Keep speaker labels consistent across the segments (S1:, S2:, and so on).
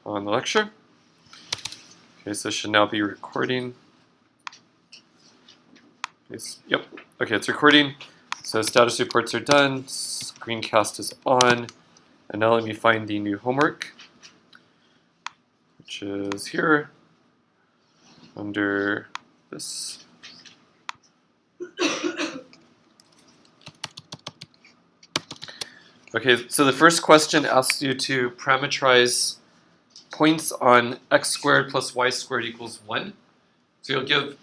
S1: on the lecture. Okay, so it should now be recording. Yep, okay, it's recording. So status reports are done, screencast is on, and now let me find the new homework, which is here under this. Okay, so the first question asks you to parameterize points on x squared plus y squared equals 1. So you'll give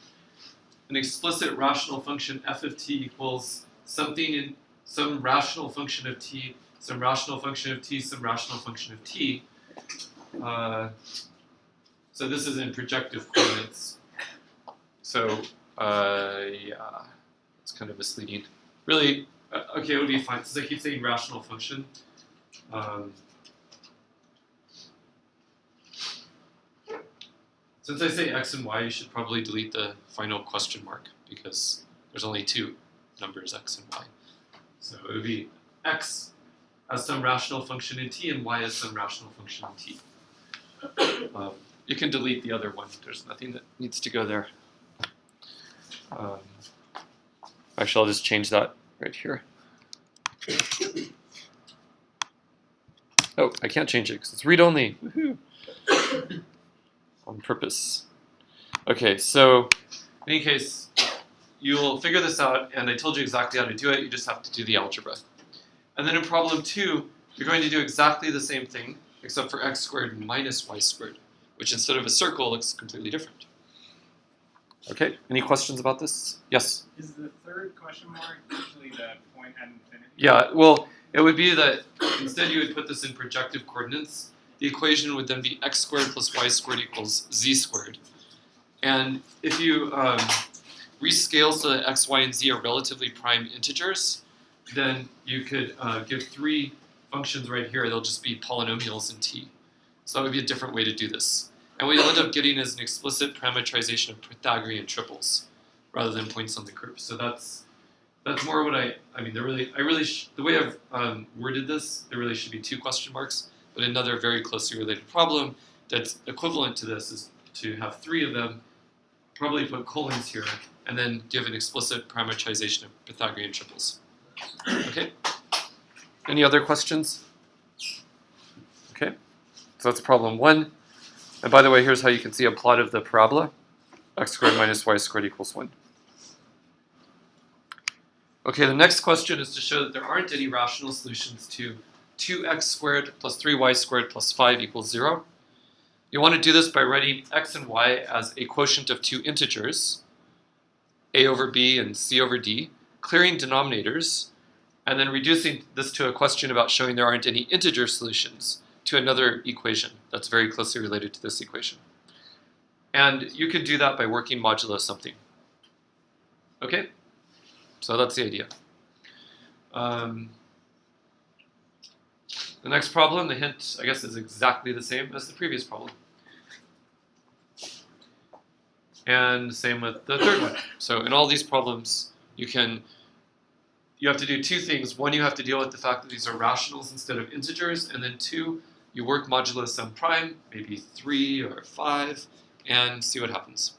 S1: an explicit rational function f of t equals something in some rational function of t, some rational function of t, some rational function of t. So this is in projective coordinates. So yeah, it's kind of misleading. Really, okay, it would be fine since I keep saying rational function. Since I say x and y, you should probably delete the final question mark because there's only two numbers, x and y. So it would be x as some rational function in t and y as some rational function in t. You can delete the other one. There's nothing that needs to go there. Actually, I'll just change that right here. Oh, I can't change it because it's read-only. Woohoo! On purpose. Okay, so in any case, you'll figure this out, and I told you exactly how to do it. You just have to do the algebra. And then in problem 2, you're going to do exactly the same thing, except for x squared minus y squared, which instead of a circle looks completely different. Okay, any questions about this? Yes?
S2: Is the third question mark usually the point at infinity?
S1: Yeah, well, it would be that instead you would put this in projective coordinates. The equation would then be x squared plus y squared equals z squared. And if you rescale so that x, y, and z are relatively prime integers, then you could give 3 functions right here. They'll just be polynomials in t. So that would be a different way to do this. And what you'll end up getting is an explicit parameterization of Pythagorean triples rather than points on the curve. So that's more what I mean. The way I've worded this, there really should be 2 question marks. But another very closely related problem that's equivalent to this is to have 3 of them, probably put colons here, and then give an explicit parameterization of Pythagorean triples. Okay? Any other questions? Okay, so that's problem 1. And by the way, here's how you can see a plot of the parabola. X squared minus y squared equals 1. Okay, the next question is to show that there aren't any rational solutions to 2x squared plus 3y squared plus 5 equals 0. You want to do this by writing x and y as a quotient of 2 integers, a over b and c over d, clearing denominators, and then reducing this to a question about showing there aren't any integer solutions to another equation that's very closely related to this equation. And you could do that by working modulo something. Okay? So that's the idea. The next problem, the hint, I guess, is exactly the same as the previous problem. And same with the third one. So in all these problems, you have to do 2 things. 1, you have to deal with the fact that these are rationals instead of integers, and then 2, you work modulo some prime, maybe 3 or 5, and see what happens.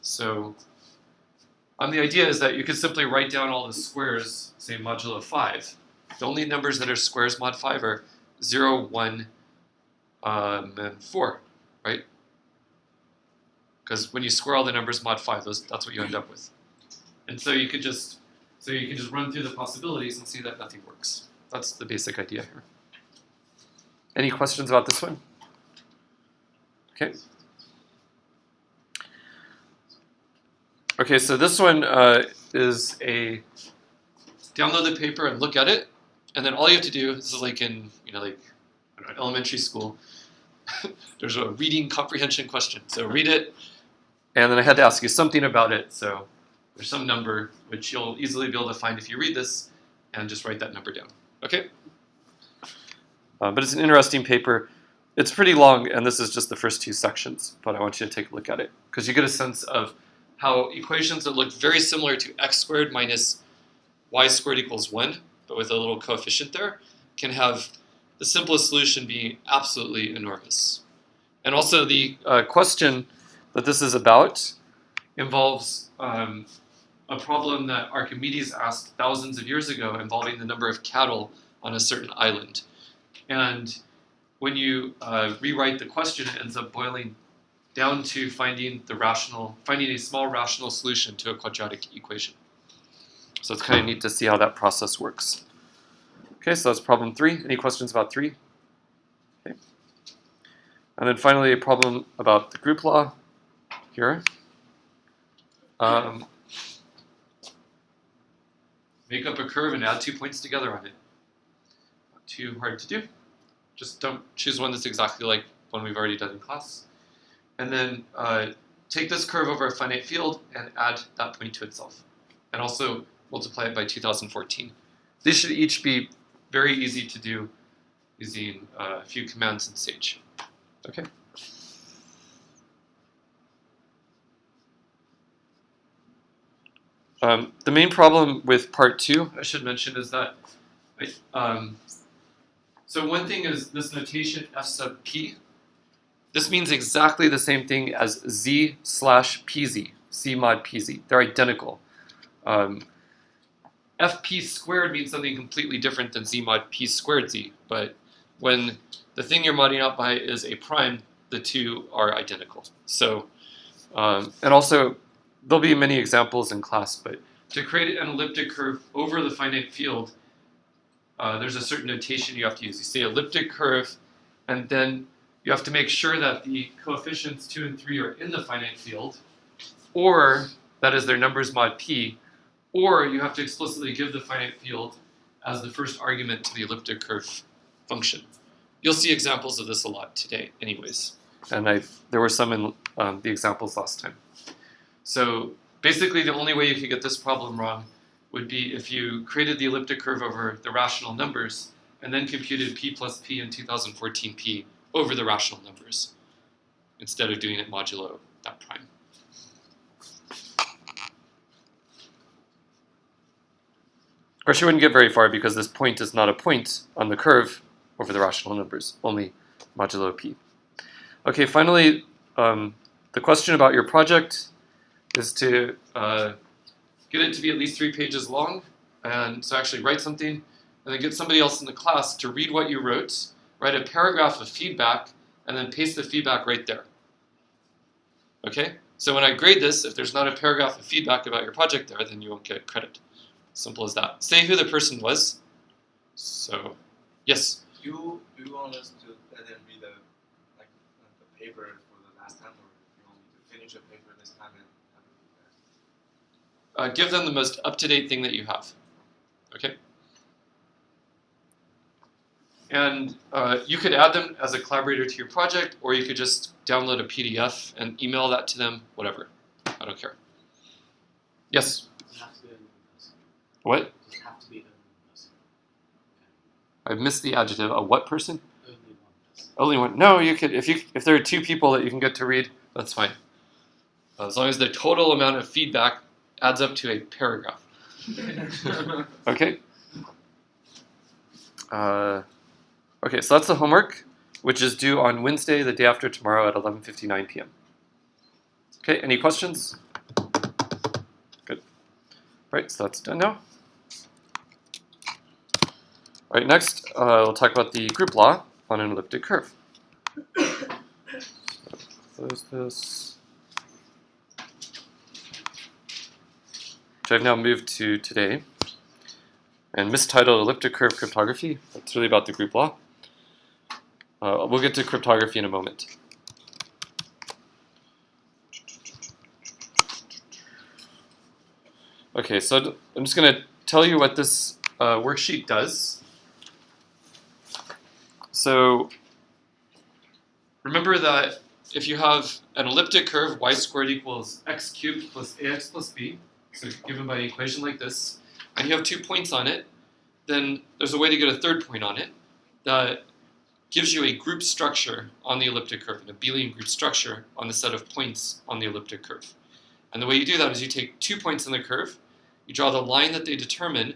S1: So the idea is that you could simply write down all the squares, say modulo 5. The only numbers that are squares mod 5 are 0, 1, and 4, right? Because when you square all the numbers mod 5, that's what you end up with. And so you can just run through the possibilities and see that nothing works. That's the basic idea here. Any questions about this one? Okay. Okay, so this one is a download the paper and look at it. And then all you have to do, this is like in, elementary school, there's a reading comprehension question. So read it, and then I had to ask you something about it. So there's some number, which you'll easily be able to find if you read this, and just write that number down. Okay? But it's an interesting paper. It's pretty long, and this is just the first 2 sections, but I want you to take a look at it, because you get a sense of how equations that look very similar to x squared minus y squared equals 1, but with a little coefficient there, can have the simplest solution being absolutely enormous. And also the question that this is about involves a problem that Archimedes asked thousands of years ago involving the number of cattle on a certain island. And when you rewrite the question, it ends up boiling down to finding a small rational solution to a quadratic equation. So it's kind of neat to see how that process works. Okay, so that's problem 3. Any questions about 3? Okay. And then finally, a problem about the group law here. Make up a curve and add 2 points together on it. Not too hard to do. Just don't choose one that's exactly like one we've already done in class. And then take this curve over a finite field and add that point to itself. And also multiply it by 2014. These should each be very easy to do using a few commands in Sage. Okay. The main problem with part 2, I should mention, is that so one thing is this notation f sub p. This means exactly the same thing as z slash pz, c mod pz. They're identical. Fp squared means something completely different than z mod p squared z, but when the thing you're modding out by is a prime, the two are identical. So, and also, there'll be many examples in class, but to create an elliptic curve over the finite field, there's a certain notation you have to use. You say elliptic curve, and then you have to make sure that the coefficients 2 and 3 are in the finite field, or, that is their numbers mod p, or you have to explicitly give the finite field as the first argument to the elliptic curve function. You'll see examples of this a lot today anyways, and there were some in the examples last time. So basically the only way you could get this problem wrong would be if you created the elliptic curve over the rational numbers and then computed p plus p and 2014 p over the rational numbers instead of doing it modulo that prime. Of course, you wouldn't get very far because this point is not a point on the curve over the rational numbers, only modulo p. Okay, finally, the question about your project is to get it to be at least 3 pages long, and so actually write something, and then get somebody else in the class to read what you wrote, write a paragraph of feedback, and then paste the feedback right there. Okay? So when I grade this, if there's not a paragraph of feedback about your project there, then you won't get credit. Simple as that. Say who the person was. So, yes?
S3: Do you want us to let them read the paper for the last time, or you want me to finish a paper this time and have it
S1: Give them the most up-to-date thing that you have. Okay? And you could add them as a collaborator to your project, or you could just download a PDF and email that to them, whatever. I don't care. Yes? What?
S4: Does it have to be only one person?
S1: I missed the adjective. A what person?
S4: Only one person.
S1: Only one. No, you could. If there are 2 people that you can get to read, that's fine. As long as the total amount of feedback adds up to a paragraph. Okay. Okay. So that's the homework, which is due on Wednesday, the day after tomorrow, at 11:59 p.m. Okay. Any questions? Good. Right. So that's done now. All right, next, we'll talk about the group law on an elliptic curve. Close this. Which I've now moved to today. And mistitled elliptic curve cryptography. That's really about the group law. We'll get to cryptography in a moment. Okay, so I'm just going to tell you what this worksheet does. So remember that if you have an elliptic curve, y squared equals x cubed plus ax plus b, so given by an equation like this, and you have 2 points on it, then there's a way to get a third point on it that gives you a group structure on the elliptic curve, an abelian group structure on the set of points on the elliptic curve. And the way you do that is you take 2 points in the curve, you draw the line that they determine,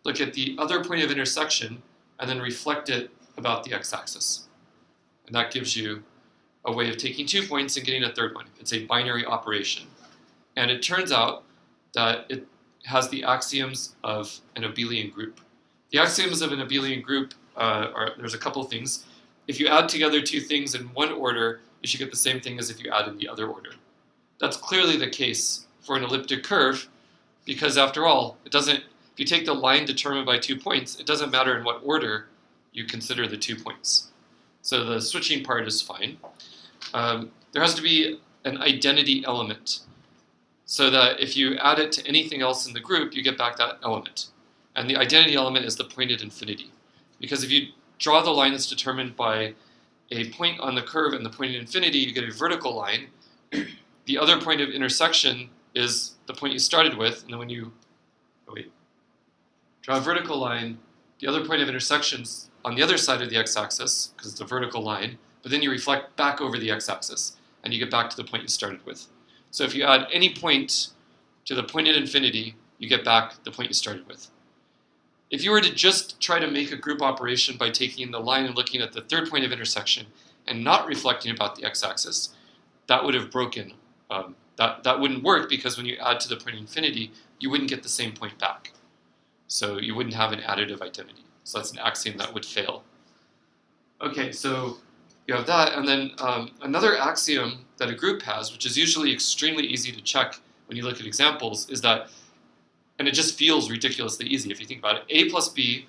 S1: look at the other point of intersection, and then reflect it about the x-axis. And that gives you a way of taking 2 points and getting a third one. It's a binary operation. And it turns out that it has the axioms of an abelian group. The axioms of an abelian group there's a couple of things. If you add together two things in one order, you should get the same thing as if you add in the other order. That's clearly the case for an elliptic curve, because after all, if you take the line determined by 2 points, it doesn't matter in what order you consider the 2 points. So the switching part is fine. There has to be an identity element, so that if you add it to anything else in the group, you get back that element. And the identity element is the point at infinity. Because if you draw the line that's determined by a point on the curve and the point at infinity, you get a vertical line. The other point of intersection is the point you started with, and then when you draw a vertical line, the other point of intersection is on the other side of the x-axis, because it's a vertical line, but then you reflect back over the x-axis, and you get back to the point you started with. So if you add any point to the point at infinity, you get back the point you started with. If you were to just try to make a group operation by taking the line and looking at the third point of intersection and not reflecting about the x-axis, that would have broken. That wouldn't work, because when you add to the point of infinity, you wouldn't get the same point back. So you wouldn't have an additive identity. So that's an axiom that would fail. Okay, so you have that, and then another axiom that a group has, which is usually extremely easy to check when you look at examples, is that, and it just feels ridiculously easy if you think about it, A plus B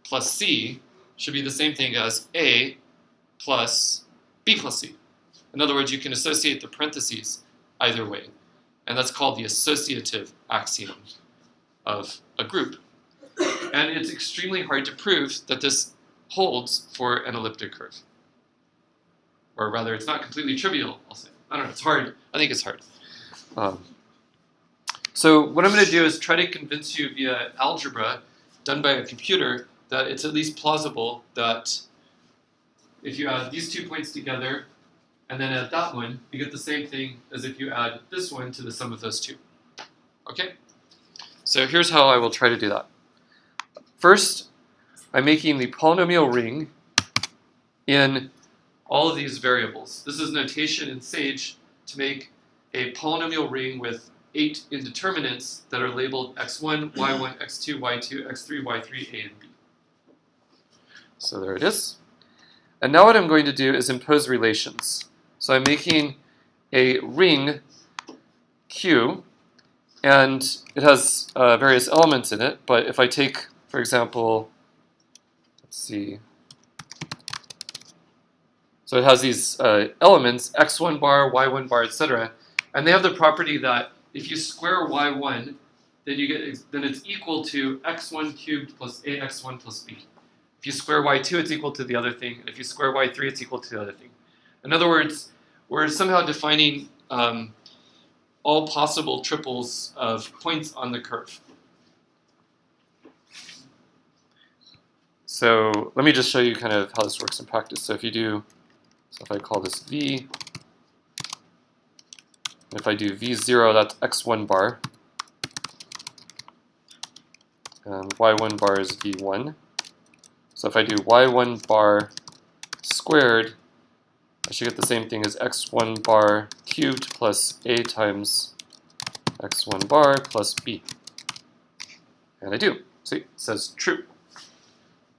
S1: plus C should be the same thing as A plus B plus C. In other words, you can associate the parentheses either way, and that's called the associative axiom of a group. And it's extremely hard to prove that this holds for an elliptic curve. Or rather, it's not completely trivial, I'll say. I don't know, it's hard. I think it's hard. So what I'm going to do is try to convince you via algebra done by a computer that it's at least plausible that if you add these 2 points together and then add that one, you get the same thing as if you add this one to the sum of those two. Okay? So here's how I will try to do that. First, I'm making the polynomial ring in all of these variables. This is notation in Sage to make a polynomial ring with 8 indeterminates that are labeled x1, y1, x2, y2, x3, y3, a, and b. So there it is. And now what I'm going to do is impose relations. So I'm making a ring Q, and it has various elements in it, but if I take, for example, let's see, so it has these elements, x1 bar, y1 bar, etc., and they have the property that if you square y1, then it's equal to x1 cubed plus ax1 plus b. If you square y2, it's equal to the other thing, and if you square y3, it's equal to the other thing. In other words, we're somehow defining all possible triples of points on the curve. So let me just show you kind of how this works in practice. So if I call this v, if I do v0, that's x1 bar, and y1 bar is v1. So if I do y1 bar squared, I should get the same thing as x1 bar cubed plus a times x1 bar plus b. And I do. See, it says true.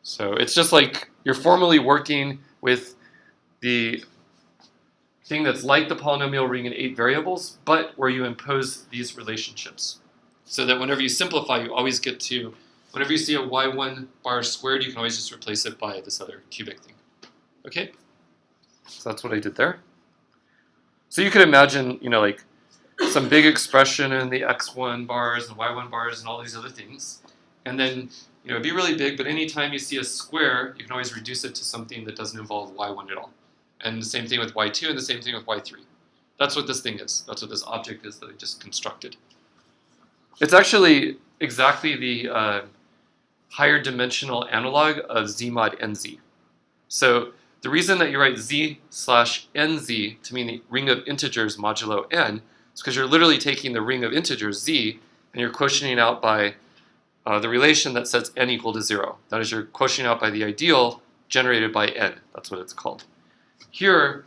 S1: So it's just like you're formally working with the thing that's like the polynomial ring in 8 variables, but where you impose these relationships. So that whenever you simplify, you always get to, whenever you see a y1 bar squared, you can always just replace it by this other cubic thing. Okay? So that's what I did there. So you could imagine, like some big expression in the x1 bars and y1 bars and all these other things. And then, it'd be really big, but anytime you see a square, you can always reduce it to something that doesn't involve y1 at all. And the same thing with y2 and the same thing with y3. That's what this thing is. That's what this object is that I just constructed. It's actually exactly the higher dimensional analog of z mod nz. So the reason that you write z slash nz to mean the ring of integers modulo n is because you're literally taking the ring of integers z and you're quotienting out by the relation that sets n equal to 0. That is, you're quotienting out by the ideal generated by n. That's what it's called. Here,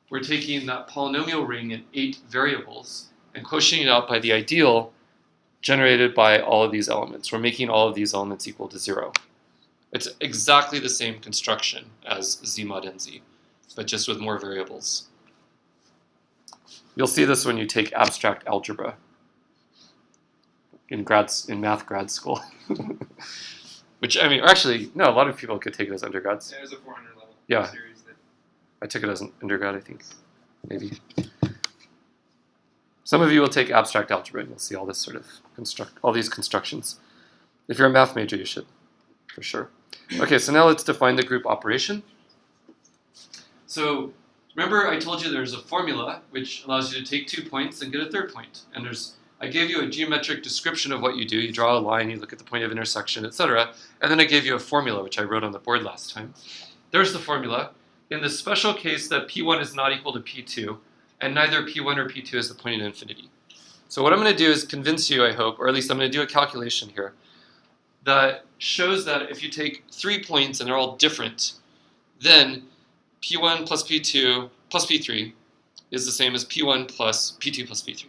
S1: we're taking that polynomial ring in 8 variables and quotienting it out by the ideal generated by all of these elements. We're making all of these elements equal to 0. It's exactly the same construction as Z mod NZ, but just with more variables. You'll see this when you take abstract algebra in math grad school. Which, I mean, actually, no, a lot of people could take it as undergrads.
S3: Yeah, there's a 400 level
S1: Yeah.
S3: series that
S1: I took it as an undergrad, I think, maybe. Some of you will take abstract algebra and you'll see all this sort of all these constructions. If you're a math major, you should, for sure. Okay, so now let's define the group operation. So remember I told you there's a formula which allows you to take 2 points and get a third point. And I gave you a geometric description of what you do. You draw a line, you look at the point of intersection, etc. And then I gave you a formula, which I wrote on the board last time. There's the formula. In the special case that P1 is not equal to P2, and neither P1 or P2 is the point at infinity. So what I'm going to do is convince you, I hope, or at least I'm going to do a calculation here, that shows that if you take 3 points and they're all different, then P1 plus P2 plus P3 is the same as P1 plus P2 plus P3.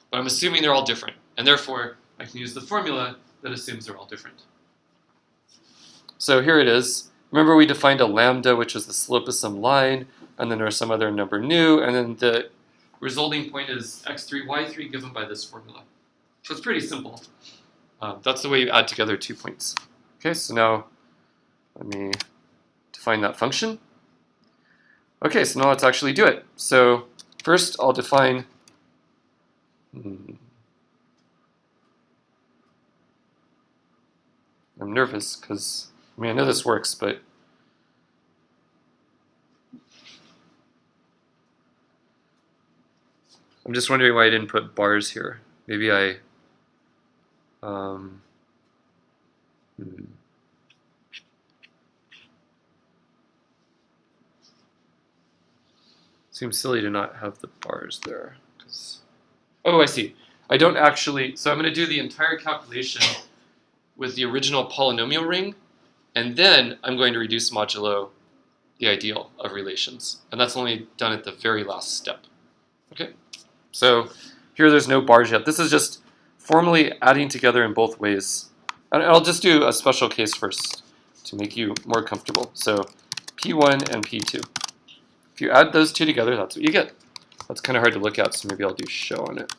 S1: But I'm assuming they're all different, and therefore I can use the formula that assumes they're all different. So here it is. Remember we defined a lambda, which is the slope of some line, and then there's some other number nu, and then the resulting point is x3, y3 given by this formula. So it's pretty simple. That's the way you add together 2 points. Okay, so now let me define that function. Okay, so now let's actually do it. So first I'll define I'm nervous because, I mean, I know this works, but I'm just wondering why I didn't put bars here. Maybe I seems silly to not have the bars there. Oh, I see. I don't actually, so I'm going to do the entire calculation with the original polynomial ring, and then I'm going to reduce modulo the ideal of relations. And that's only done at the very last step. Okay? So here there's no bars yet. This is just formally adding together in both ways. And I'll just do a special case first to make you more comfortable. So P1 and P2. If you add those two together, that's what you get. That's kind of hard to look at, so maybe I'll do show on it.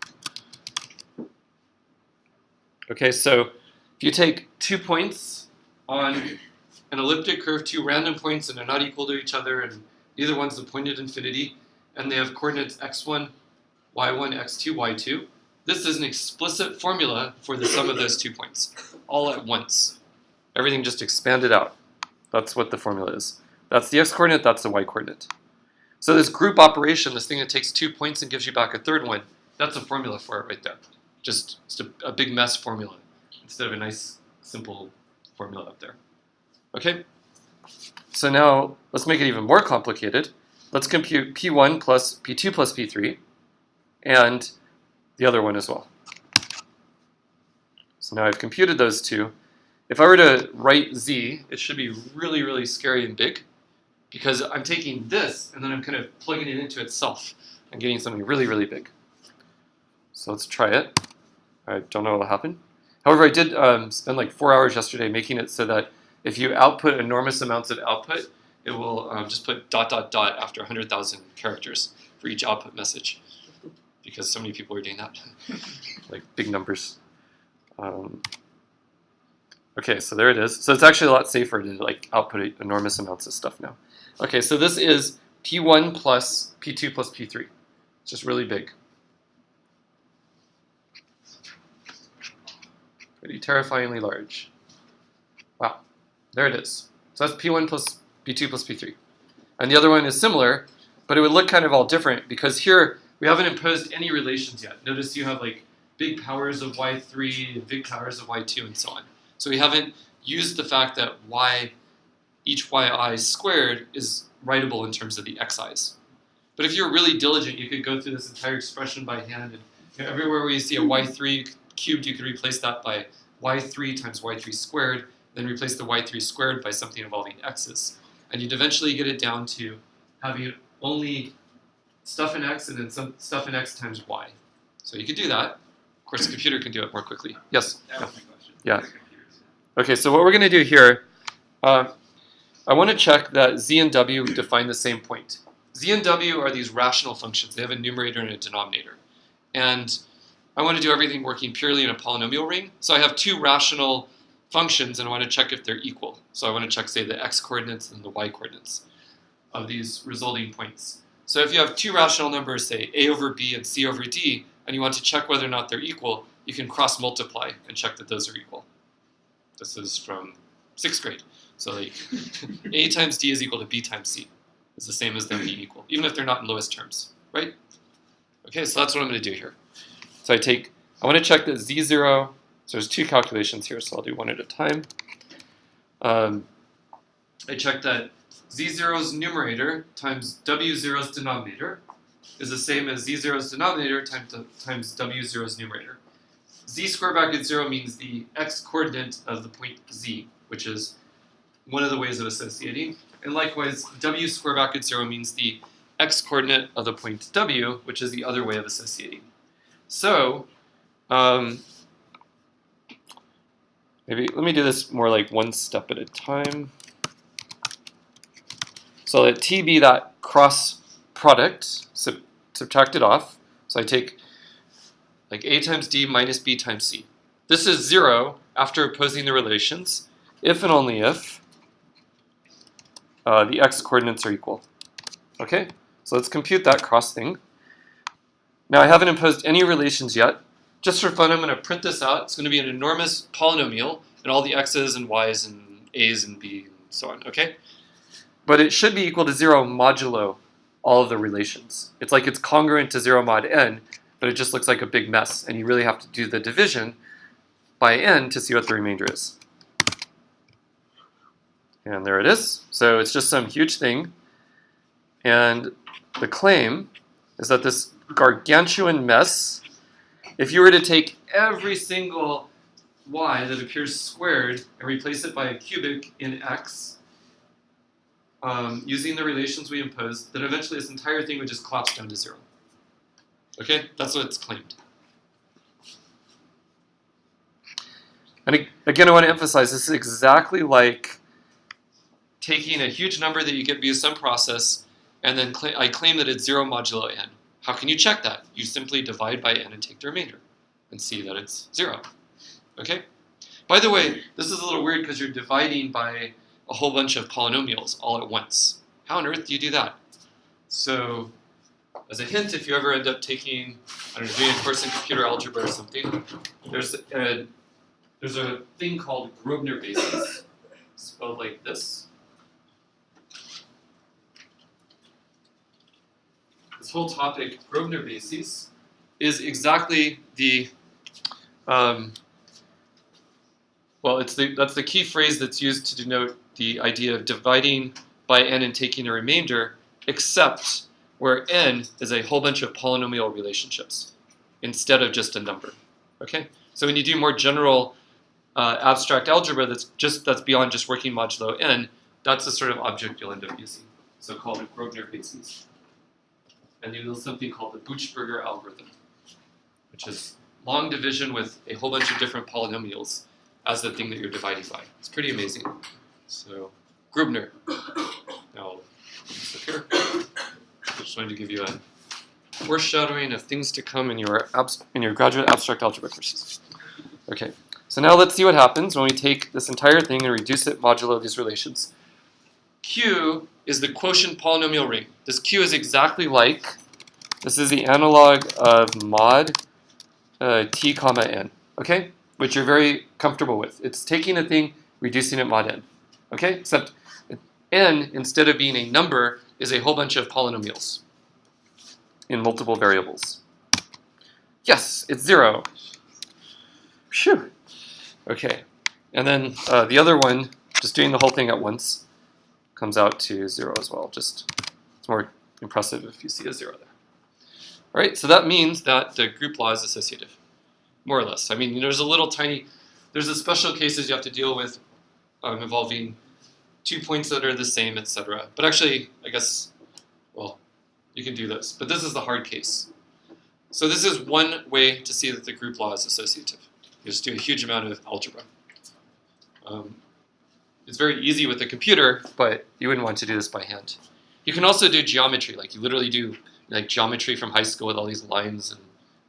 S1: Okay, so if you take 2 points on an elliptic curve, 2 random points, and they're not equal to each other, and neither one's the point at infinity, and they have coordinates x1, y1, x2, y2, this is an explicit formula for the sum of those 2 points, all at once. Everything just expanded out. That's what the formula is. That's the x-coordinate, that's the y-coordinate. So this group operation, this thing that takes 2 points and gives you back a third one, that's a formula for it right there. Just a big mess formula instead of a nice, simple formula up there. Okay? So now let's make it even more complicated. Let's compute P1 plus P2 plus P3 and the other one as well. So now I've computed those two. If I were to write Z, it should be really, really scary and big, because I'm taking this and then I'm kind of plugging it into itself and getting something really, really big. So let's try it. I don't know what will happen. However, I did spend like 4 hours yesterday making it so that if you output enormous amounts of output, it will just put ... after 100,000 characters for each output message, because so many people are doing that, like big numbers. Okay, so there it is. So it's actually a lot safer to like output enormous amounts of stuff now. Okay, so this is P1 plus P2 plus P3. It's just really big. Pretty terrifyingly large. Wow, there it is. So that's P1 plus P2 plus P3. And the other one is similar, but it would look kind of all different because here we haven't imposed any relations yet. Notice you have like big powers of y3, big powers of y2, and so on. So we haven't used the fact that each yi squared is writable in terms of the xi's. But if you're really diligent, you could go through this entire expression by hand, and everywhere where you see a y3 cubed, you could replace that by y3 times y3 squared, then replace the y3 squared by something involving x's. And you'd eventually get it down to having only stuff in x and then some stuff in x times y. So you could do that. Of course, the computer can do it more quickly. Yes?
S2: That was my question.
S1: Yeah. Okay, so what we're going to do here, I want to check that z and w define the same point. Z and w are these rational functions. They have a numerator and a denominator. And I want to do everything working purely in a polynomial ring. So I have two rational functions, and I want to check if they're equal. So I want to check, say, the x coordinates and the y coordinates of these resulting points. So if you have two rational numbers, say a over b and c over d, and you want to check whether or not they're equal, you can cross multiply and check that those are equal. This is from 6th grade. So like a times d is equal to b times c. It's the same as them being equal, even if they're not in lowest terms, right? Okay, so that's what I'm going to do here. So I want to check that z0, so there's two calculations here, so I'll do one at a time. I check that z0's numerator times w0's denominator is the same as z0's denominator times w0's numerator. Z square bracket 0 means the x coordinate of the point z, which is one of the ways of associating. And likewise, w square bracket 0 means the x coordinate of the point w, which is the other way of associating. So, maybe let me do this more like one step at a time. So let t be that cross product, subtract it off. So I take like a times d minus b times c. This is 0 after opposing the relations, if and only if the x coordinates are equal. Okay, so let's compute that cross thing. Now I haven't imposed any relations yet. Just for fun, I'm going to print this out. It's going to be an enormous polynomial, and all the x's and y's and a's and b and so on, okay? But it should be equal to 0 modulo all of the relations. It's like it's congruent to 0 mod n, but it just looks like a big mess, and you really have to do the division by n to see what the remainder is. And there it is. So it's just some huge thing. And the claim is that this gargantuan mess, if you were to take every single y that appears squared and replace it by a cubic in x, using the relations we imposed, then eventually this entire thing would just collapse down to 0. Okay? That's what it's claimed. And again, I want to emphasize, this is exactly like taking a huge number that you get via some process, and then I claim that it's 0 modulo n. How can you check that? You simply divide by n and take the remainder and see that it's 0. Okay? By the way, this is a little weird because you're dividing by a whole bunch of polynomials all at once. How on earth do you do that? So, as a hint, if you ever end up taking, I don't know, doing a course in computer algebra or something, there's a thing called Grosvenor basis, spelled like this. This whole topic, Grosvenor bases, is exactly the that's the key phrase that's used to denote the idea of dividing by n and taking a remainder, except where n is a whole bunch of polynomial relationships instead of just a number. Okay, so when you do more general abstract algebra that's beyond just working modulo n, that's the sort of object you'll end up using, so-called Grosvenor bases. And you use something called the Buchberger algorithm, which is long division with a whole bunch of different polynomials as the thing that you're dividing by. It's pretty amazing. So, Grosvenor. Now, this up here. Just wanted to give you a foreshadowing of things to come in your graduate abstract algebra courses. Okay, so now let's see what happens when we take this entire thing and reduce it modulo these relations. Q is the quotient polynomial ring. This Q is exactly like, this is the analog of mod t comma n, okay? Which you're very comfortable with. It's taking a thing, reducing it mod n, okay? Except n, instead of being a number, is a whole bunch of polynomials in multiple variables. Yes, it's 0. Phew. Okay, and then the other one, just doing the whole thing at once, comes out to 0 as well. Just, it's more impressive if you see a 0 there. All right, so that means that the group law is associative, more or less. I mean, there's a little tiny, there's the special cases you have to deal with involving 2 points that are the same, etc. But actually, I guess, well, you can do this. But this is the hard case. So this is one way to see that the group law is associative. You just do a huge amount of algebra. It's very easy with a computer, but you wouldn't want to do this by hand. You can also do geometry, like you literally do like geometry from high school with all these lines and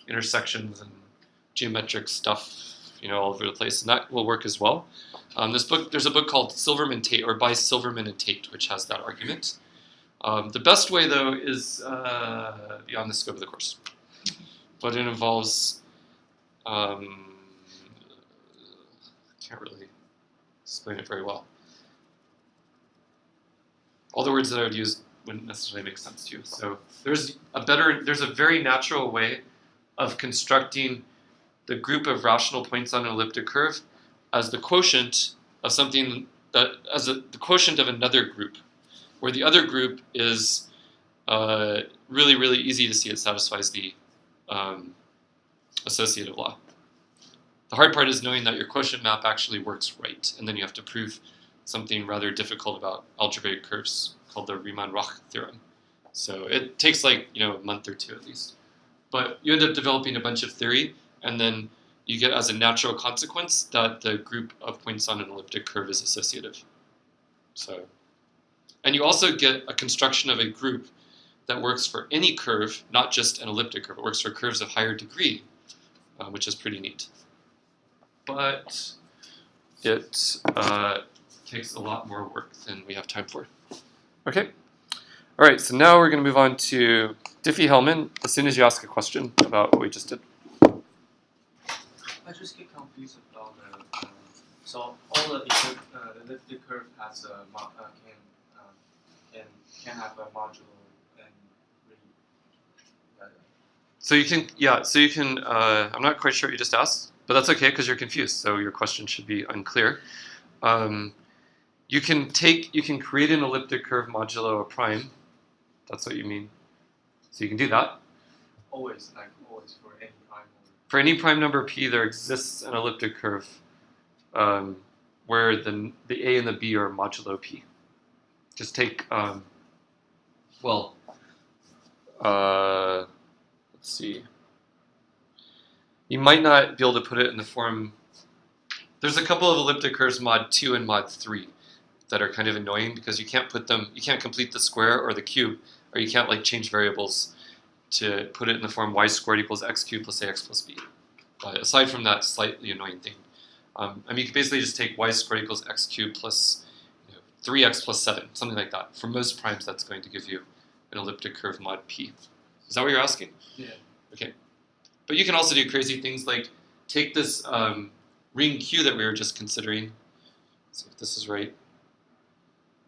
S1: intersections and geometric stuff, all over the place, and that will work as well. There's a book called Silverman Tate, or by Silverman and Tate, which has that argument. The best way, though, is beyond the scope of the course, but it involves can't really explain it very well. All the words that I would use wouldn't necessarily make sense to you. So there's a very natural way of constructing the group of rational points on an elliptic curve as the quotient of something the quotient of another group, where the other group is really, really easy to see it satisfies the associative law. The hard part is knowing that your quotient map actually works right, and then you have to prove something rather difficult about algebraic curves called the Riemann-Roch theorem. So it takes a month or two at least. But you end up developing a bunch of theory, and then you get as a natural consequence that the group of points on an elliptic curve is associative. And you also get a construction of a group that works for any curve, not just an elliptic curve. It works for curves of higher degree, which is pretty neat. But it takes a lot more work than we have time for. Okay. All right, so now we're going to move on to Diffie-Hellman as soon as you ask a question about what we just did.
S3: I just get confused about so all the elliptic curve has can have a modulo and ring.
S1: So you can, I'm not quite sure what you just asked, but that's okay because you're confused, so your question should be unclear. You can create an elliptic curve modulo a prime. That's what you mean. So you can do that.
S3: Always for any prime number.
S1: For any prime number p, there exists an elliptic curve where the a and the b are modulo p. Just take, let's see. You might not be able to put it in the form. There's a couple of elliptic curves mod 2 and mod 3 that are kind of annoying because you can't complete the square or the cube, or you can't change variables to put it in the form y squared equals x cubed plus ax plus b. But aside from that slightly annoying thing, you can basically just take y squared equals x cubed plus 3x plus 7, something like that. For most primes, that's going to give you an elliptic curve mod p. Is that what you're asking?
S3: Yeah. Okay.
S1: But you can also do crazy things like take this ring Q that we were just considering. Let's see if this is right.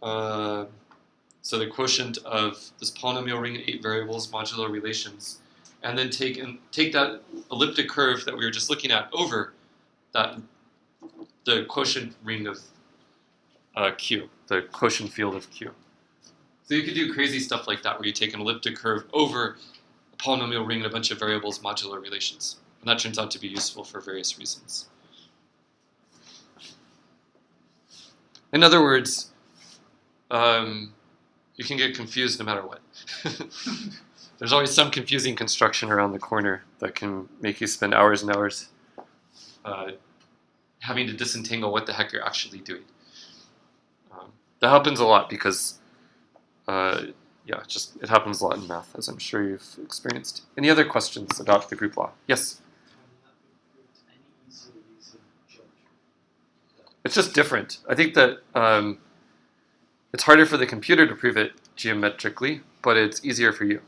S1: So the quotient of this polynomial ring in 8 variables modulo relations, and then take that elliptic curve that we were just looking at over the quotient ring of Q, the quotient field of Q. So you could do crazy stuff like that, where you take an elliptic curve over a polynomial ring and a bunch of variables modulo relations. And that turns out to be useful for various reasons. In other words, you can get confused no matter what. There's always some confusing construction around the corner that can make you spend hours and hours having to disentangle what the heck you're actually doing. That happens a lot because, it happens a lot in math, as I'm sure you've experienced. Any other questions about the group law? Yes? It's just different. I think that it's harder for the computer to prove it geometrically, but it's easier for you.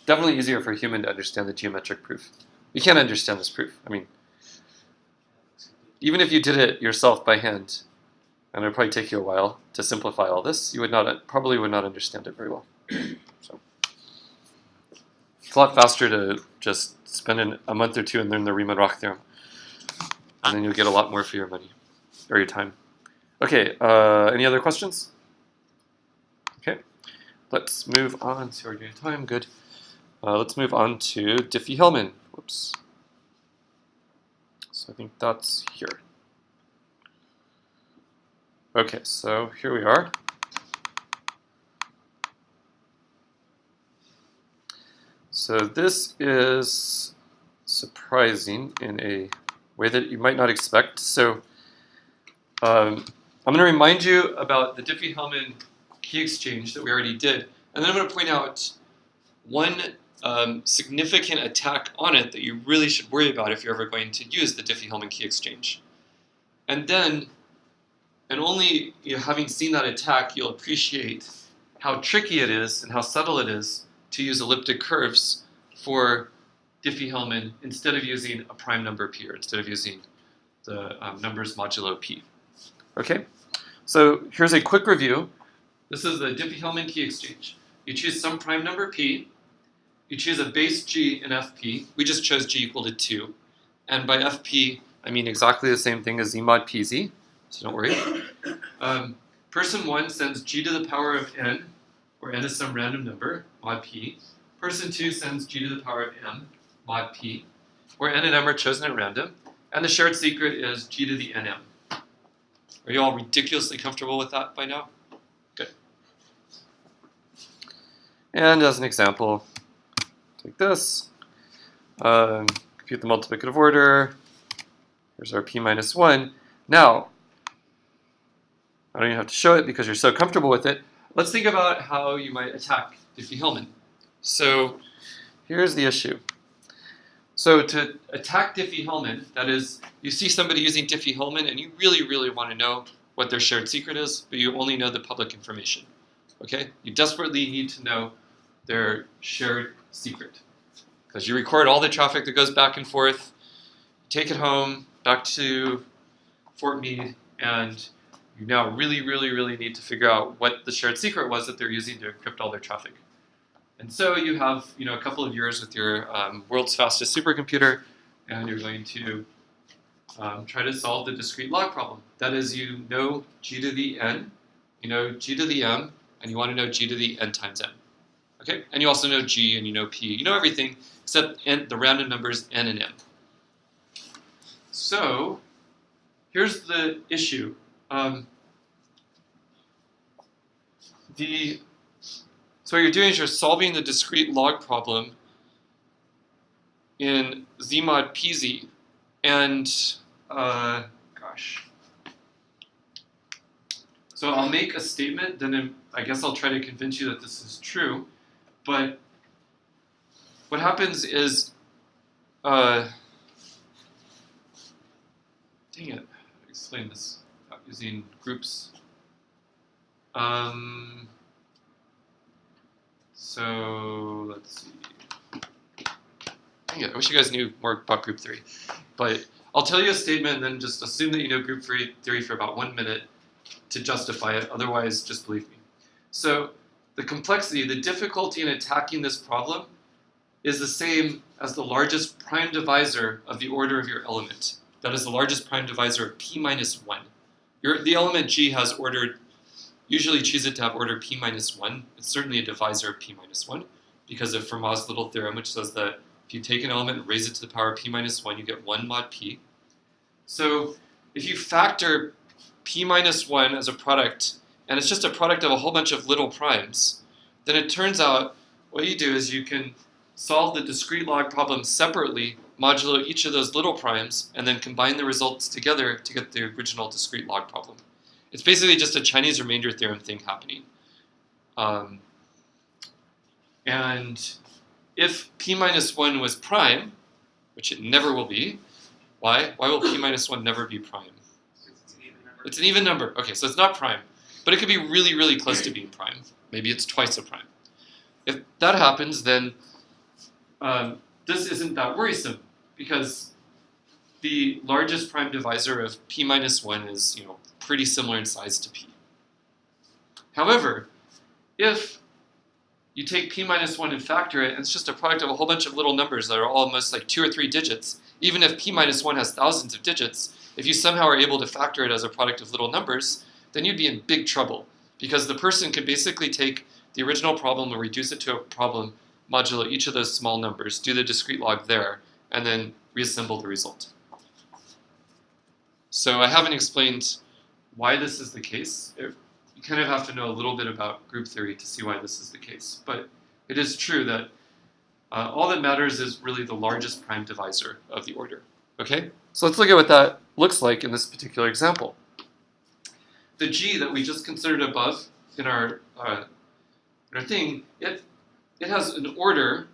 S1: Definitely easier for a human to understand the geometric proof. You can't understand this proof. I mean, even if you did it yourself by hand, and it would probably take you a while to simplify all this, you probably would not understand it very well. So it's a lot faster to just spend a month or two and learn the Riemann-Roch theorem, and then you'll get a lot more for your money or your time. Okay, any other questions? Okay, let's move on. See, we're doing time. Good. Let's move on to Diffie-Hellman. Whoops. So I think that's here. Okay, so here we are. So this is surprising in a way that you might not expect. So I'm going to remind you about the Diffie-Hellman key exchange that we already did, and then I'm going to point out one significant attack on it that you really should worry about if you're ever going to use the Diffie-Hellman key exchange. And then, and only having seen that attack, you'll appreciate how tricky it is and how subtle it is to use elliptic curves for Diffie-Hellman instead of using a prime number p, or instead of using the numbers modulo p. Okay, so here's a quick review. This is the Diffie-Hellman key exchange. You choose some prime number p, you choose a base g in fp. We just chose g equal to 2. And by fp, I mean exactly the same thing as z mod pz, so don't worry. Person 1 sends g to the power of n, where n is some random number, mod p. Person 2 sends g to the power of m, mod p, where n and m are chosen at random. And the shared secret is g to the nm. Are you all ridiculously comfortable with that by now? Good. And as an example, take this. Compute the multiplicative order. Here's our p minus 1. Now, I don't even have to show it because you're so comfortable with it. Let's think about how you might attack Diffie-Hellman. So here's the issue. So to attack Diffie-Hellman, that is, you see somebody using Diffie-Hellman and you really, really want to know what their shared secret is, but you only know the public information. Okay? You desperately need to know their shared secret. Because you record all the traffic that goes back and forth, take it home, back to Fort Meade, and you now really, really, really need to figure out what the shared secret was that they're using to encrypt all their traffic. And so you have a couple of years with your world's fastest supercomputer, and you're going to try to solve the discrete log problem. That is, you know g to the n, you know g to the m, and you want to know g to the n times n. Okay? And you also know g and you know p. You know everything except the random numbers n and m. So here's the issue. So what you're doing is you're solving the discrete log problem in z mod pz, and so I'll make a statement, then I guess I'll try to convince you that this is true, but what happens is, dang it, I'll explain this without using groups. So let's see. Dang it, I wish you guys knew more about group theory. But I'll tell you a statement and then just assume that you know group theory for about 1 minute to justify it. Otherwise, just believe me. So the complexity, the difficulty in attacking this problem is the same as the largest prime divisor of the order of your element. That is the largest prime divisor of p minus 1. The element g has ordered. Usually choose it to have order p minus 1. It's certainly a divisor of p minus 1 because of Fermat's little theorem, which says that if you take an element and raise it to the power of p minus 1, you get 1 mod p. So if you factor p minus 1 as a product, and it's just a product of a whole bunch of little primes, then it turns out what you do is you can solve the discrete log problem separately, modulo each of those little primes, and then combine the results together to get the original discrete log problem. It's basically just a Chinese remainder theorem thing happening. And if p minus 1 was prime, which it never will be, why? Why will p minus 1 never be prime? It's an even number. Okay, so it's not prime. But it could be really, really close to being prime. Maybe it's twice a prime. If that happens, then this isn't that worrisome because the largest prime divisor of p minus 1 is, pretty similar in size to p. However, if you take p minus 1 and factor it, and it's just a product of a whole bunch of little numbers that are almost like 2 or 3 digits, even if p minus 1 has thousands of digits, if you somehow are able to factor it as a product of little numbers, then you'd be in big trouble because the person could basically take the original problem and reduce it to a problem modulo each of those small numbers, do the discrete log there, and then reassemble the result. So I haven't explained why this is the case. You kind of have to know a little bit about group theory to see why this is the case. But it is true that all that matters is really the largest prime divisor of the order. Okay? So let's look at what that looks like in this particular example. The G that we just considered above in our thing, it has an order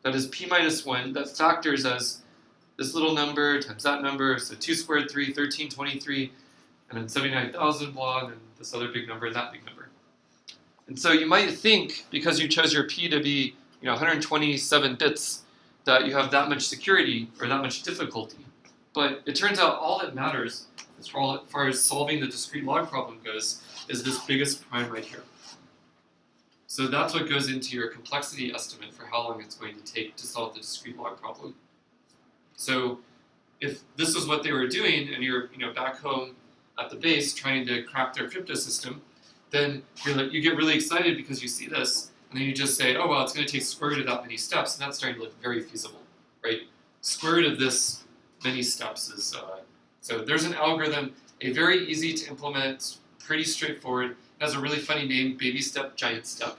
S1: that is p minus 1 that factors as this little number times that number, so 2 squared 3, 13, 23, and then 79,000 blah, and then this other big number and that big number. And so you might think, because you chose your p to be 127 bits, that you have that much security or that much difficulty. But it turns out all that matters, as far as solving the discrete log problem goes, is this biggest prime right here. So that's what goes into your complexity estimate for how long it's going to take to solve the discrete log problem. So if this is what they were doing, and you're back home at the base trying to crack their crypto system, then you get really excited because you see this, and then you just say, oh well, it's going to take square root of that many steps, and that's starting to look very feasible, right? Square root of this many steps is so there's an algorithm, a very easy to implement, pretty straightforward. It has a really funny name, baby step, giant step.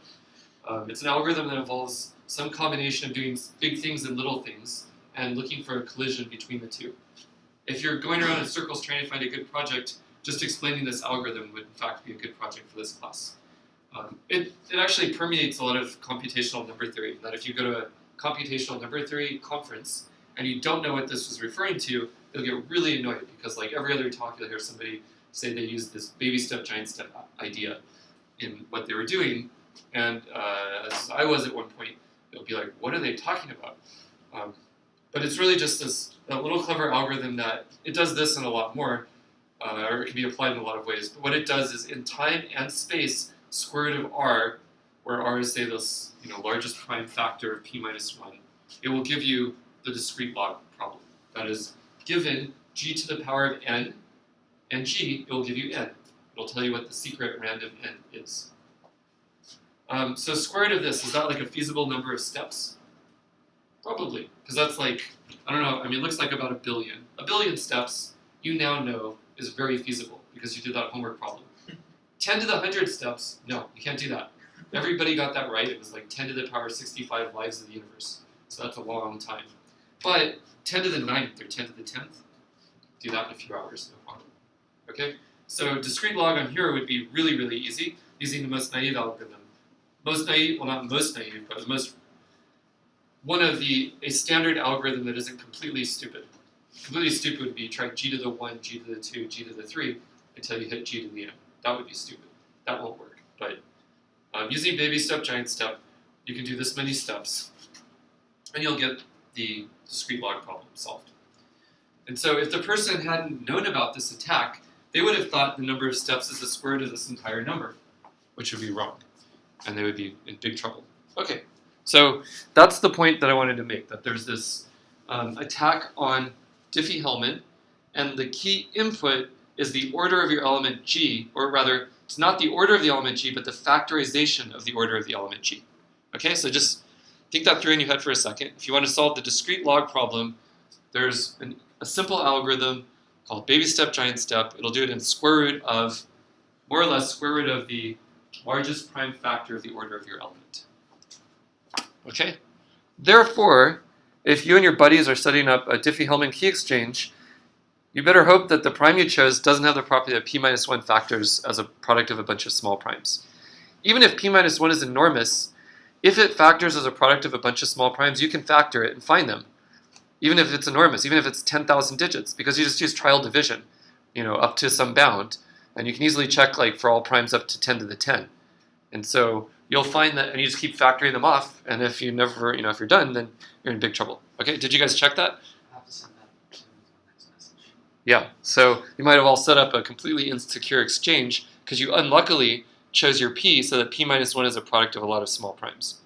S1: It's an algorithm that involves some combination of doing big things and little things and looking for a collision between the two. If you're going around in circles trying to find a good project, just explaining this algorithm would in fact be a good project for this class. It actually permeates a lot of computational number theory, that if you go to a computational number theory conference and you don't know what this was referring to, you'll get really annoyed because like every other talk you'll hear somebody say they use this baby step, giant step idea in what they were doing, and as I was at one point, they'll be like, what are they talking about? But it's really just a little clever algorithm that it does this and a lot more, or it can be applied in a lot of ways. But what it does is in time and space, square root of r, where r is say this largest prime factor of p minus 1, it will give you the discrete log problem. That is, given g to the power of n and g, it will give you n. It'll tell you what the secret random n is. So square root of this, is that like a feasible number of steps? Probably, because that's like, I don't know, I mean it looks like about 1 billion. 1 billion steps, you now know, is very feasible because you did that homework problem. 10 to the 100 steps, no, you can't do that. Everybody got that right, it was like 10 to the power 65 lives of the universe. So that's a long time. But 10 to the 9th or 10 to the 10th, do that in a few hours, no problem. Okay? So discrete log on here would be really, really easy using the most naive algorithm. Most naive, well not most naive, but a standard algorithm that isn't completely stupid. Completely stupid would be try g to the 1, g to the 2, g to the 3 until you hit g to the n. That would be stupid. That won't work. But using baby step, giant step, you can do this many steps, and you'll get the discrete log problem solved. And so if the person hadn't known about this attack, they would have thought the number of steps is the square root of this entire number, which would be wrong, and they would be in big trouble. Okay, so that's the point that I wanted to make, that there's this attack on Diffie-Hellman, and the key input is the order of your element g, or rather, it's not the order of the element g, but the factorization of the order of the element g. Okay, so just think that through in your head for a second. If you want to solve the discrete log problem, there's a simple algorithm called baby step, giant step. It'll do it in square root of, more or less, square root of the largest prime factor of the order of your element. Okay? Therefore, if you and your buddies are setting up a Diffie-Hellman key exchange, you better hope that the prime you chose doesn't have the property of p minus 1 factors as a product of a bunch of small primes. Even if p minus 1 is enormous, if it factors as a product of a bunch of small primes, you can factor it and find them. Even if it's enormous, even if it's 10,000 digits, because you just use trial division, up to some bound, and you can easily check like for all primes up to 10 to the 10. And so you'll find that, and you just keep factoring them off, and if you never, if you're done, then you're in big trouble. Okay, did you guys check that?
S4: I have to send that to my next message.
S1: Yeah, so you might have all set up a completely insecure exchange because you unluckily chose your p so that p minus 1 is a product of a lot of small primes.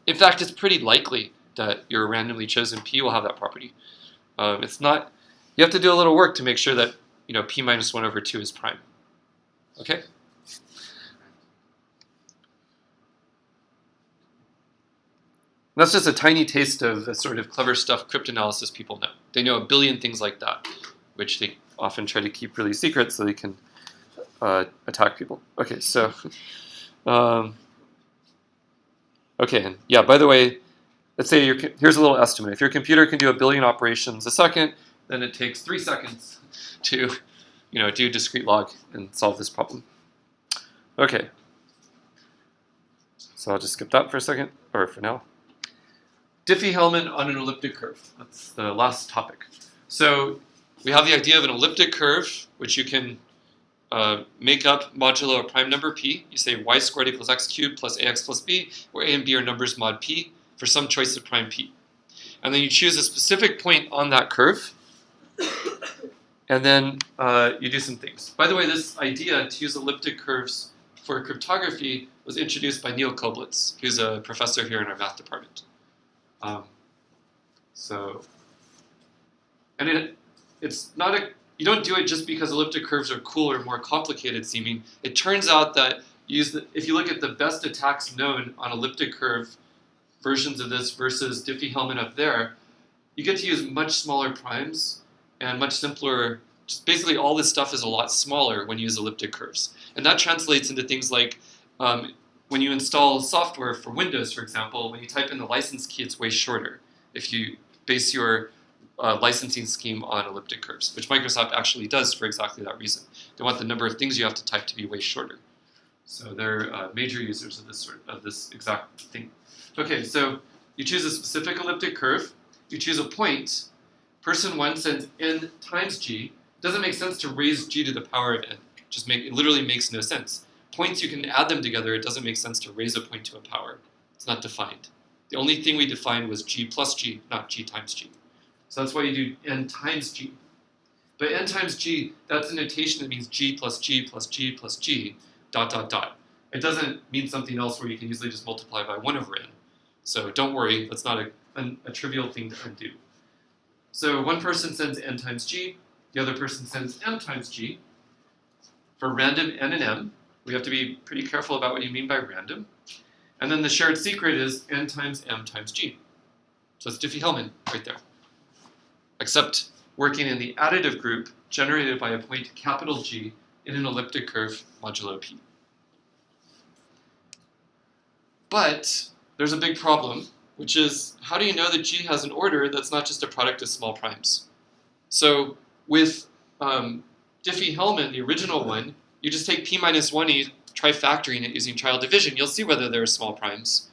S1: In fact, it's pretty likely that your randomly chosen p will have that property. It's not, you have to do a little work to make sure that p minus 1 over 2 is prime. Okay? That's just a tiny taste of the sort of clever stuff cryptanalysis people know. They know a billion things like that, which they often try to keep really secret so they can attack people. Okay, so okay, and yeah. By the way, let's say here's a little estimate. If your computer can do 1 billion operations a second, then it takes 3 seconds to, do discrete log and solve this problem. Okay. So I'll just skip that for a second, or for now. Diffie-Hellman on an elliptic curve. That's the last topic. So we have the idea of an elliptic curve, which you can make up modulo a prime number p. You say y squared equals x cubed plus ax plus b, where a and b are numbers mod p for some choice of prime p. And then you choose a specific point on that curve, and then you do some things. By the way, this idea to use elliptic curves for cryptography was introduced by Neil Koblitz, who's a professor here in our math department. It's not you don't do it just because elliptic curves are cooler or more complicated seeming. It turns out that if you look at the best attacks known on elliptic curve versions of this versus Diffie-Hellman up there, you get to use much smaller primes and much simpler. Just basically all this stuff is a lot smaller when you use elliptic curves. And that translates into things like when you install software for Windows, for example, when you type in the license key, it's way shorter if you base your licensing scheme on elliptic curves, which Microsoft actually does for exactly that reason. They want the number of things you have to type to be way shorter. So they're major users of this exact thing. Okay, so you choose a specific elliptic curve. You choose a point. Person 1 sends n times g. Doesn't make sense to raise g to the power of n. It literally makes no sense. Points, you can add them together. It doesn't make sense to raise a point to a power. It's not defined. The only thing we defined was g plus g, not g times g. So that's why you do n times g. But n times g, that's a notation that means g plus g plus g plus g, dot, dot, dot. It doesn't mean something else where you can easily just multiply by 1 over n. So don't worry, that's not a trivial thing to undo. So one person sends n times g, the other person sends m times g. For random n and m, we have to be pretty careful about what you mean by random. And then the shared secret is n times m times g. So it's Diffie-Hellman right there. Except working in the additive group generated by a point capital G in an elliptic curve modulo p. But there's a big problem, which is how do you know that G has an order that's not just a product of small primes? So with Diffie-Hellman, the original one, you just take p minus 1 and you try factoring it using child division. You'll see whether there are small primes.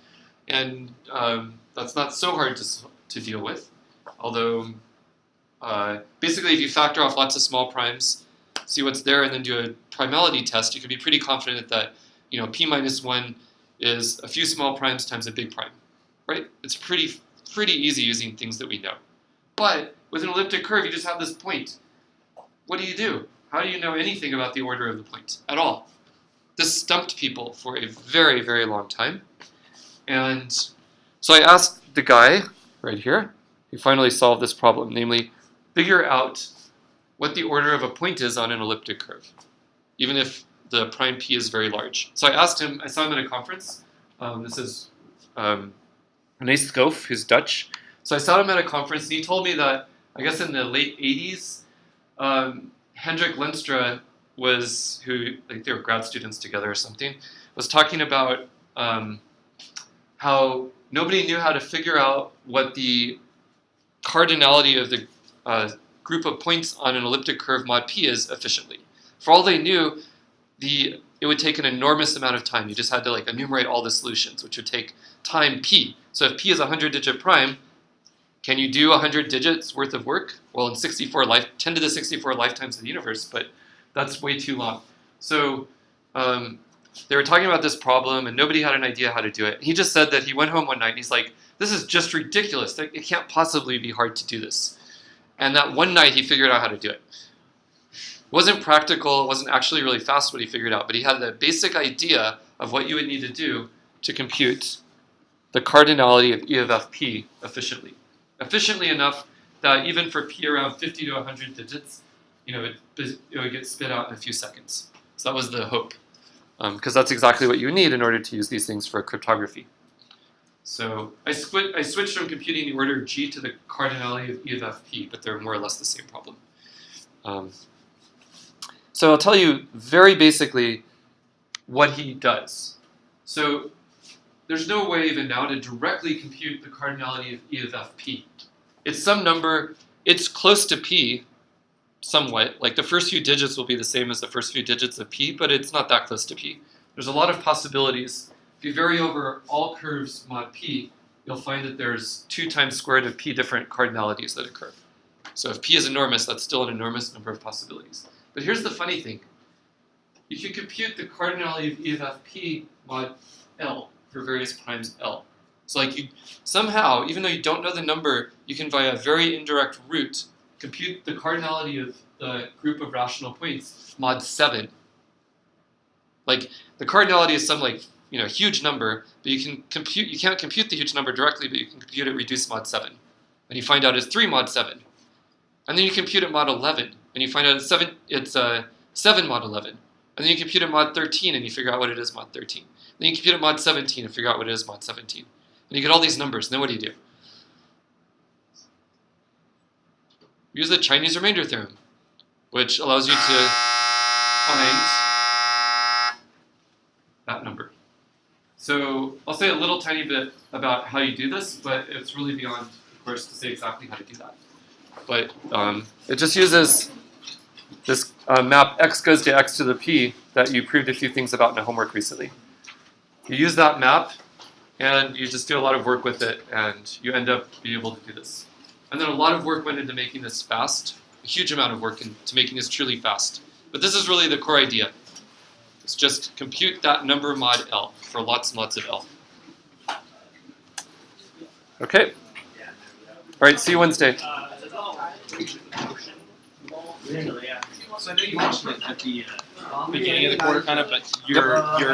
S1: And that's not so hard to deal with. Although, basically, if you factor off lots of small primes, see what's there, and then do a primality test, you can be pretty confident that p minus 1 is a few small primes times a big prime. Right? It's pretty easy using things that we know. But with an elliptic curve, you just have this point. What do you do? How do you know anything about the order of the point at all? This stumped people for a very, very long time. And so I asked the guy right here who finally solved this problem, namely, figure out what the order of a point is on an elliptic curve, even if the prime p is very large. So I asked him, I saw him at a conference. This is René Schoof, who's Dutch. So I saw him at a conference, and he told me that, I guess in the late 80s, Hendrik Lenstra they were grad students together or something, was talking about how nobody knew how to figure out what the cardinality of the group of points on an elliptic curve mod p is efficiently. For all they knew, it would take an enormous amount of time. You just had to enumerate all the solutions, which would take time p. So if p is a 100-digit prime, can you do 100 digits worth of work? Well, in 10 to the 64 lifetimes of the universe, but that's way too long. So they were talking about this problem, and nobody had an idea how to do it. He just said that he went home one night, and he's like, this is just ridiculous. It can't possibly be hard to do this. And that one night, he figured out how to do it. It wasn't practical. It wasn't actually really fast what he figured out, but he had the basic idea of what you would need to do to compute the cardinality of E of fp efficiently. Efficiently enough that even for p around 50 to 100 digits, it would get spit out in a few seconds. So that was the hope, because that's exactly what you need in order to use these things for cryptography. So I switched from computing the order of G to the cardinality of E of fp, but they're more or less the same problem. So I'll tell you very basically what he does. So there's no way even now to directly compute the cardinality of E of fp. It's some number, it's close to p somewhat. Like the first few digits will be the same as the first few digits of p, but it's not that close to p. There's a lot of possibilities. If you vary over all curves mod p, you'll find that there's 2 times square root of p different cardinalities that occur. So if p is enormous, that's still an enormous number of possibilities. But here's the funny thing. You can compute the cardinality of E of fp mod L for various primes L. So like you somehow, even though you don't know the number, you can via a very indirect route compute the cardinality of the group of rational points mod 7. Like the cardinality is some like huge number, but you can't compute the huge number directly, but you can compute it reduced mod 7. And you find out it's 3 mod 7. And then you compute it mod 11, and you find out it's 7 mod 11. And then you compute it mod 13, and you figure out what it is mod 13. Then you compute it mod 17 and figure out what it is mod 17. And you get all these numbers, and then what do? Use the Chinese remainder theorem, which allows you to find that number. So I'll say a little tiny bit about how you do this, but it's really beyond, of course, to say exactly how to do that. But it just uses this map x goes to x to the p that you proved a few things about in a homework recently. You use that map, and you just do a lot of work with it, and you end up being able to do this. And then a lot of work went into making this fast, a huge amount of work into making this truly fast. But this is really the core idea. It's just compute that number mod L for lots and lots of L. Okay. All right, see you Wednesday.
S5: So I know you mentioned it at the beginning of the quarter, kind of, but you're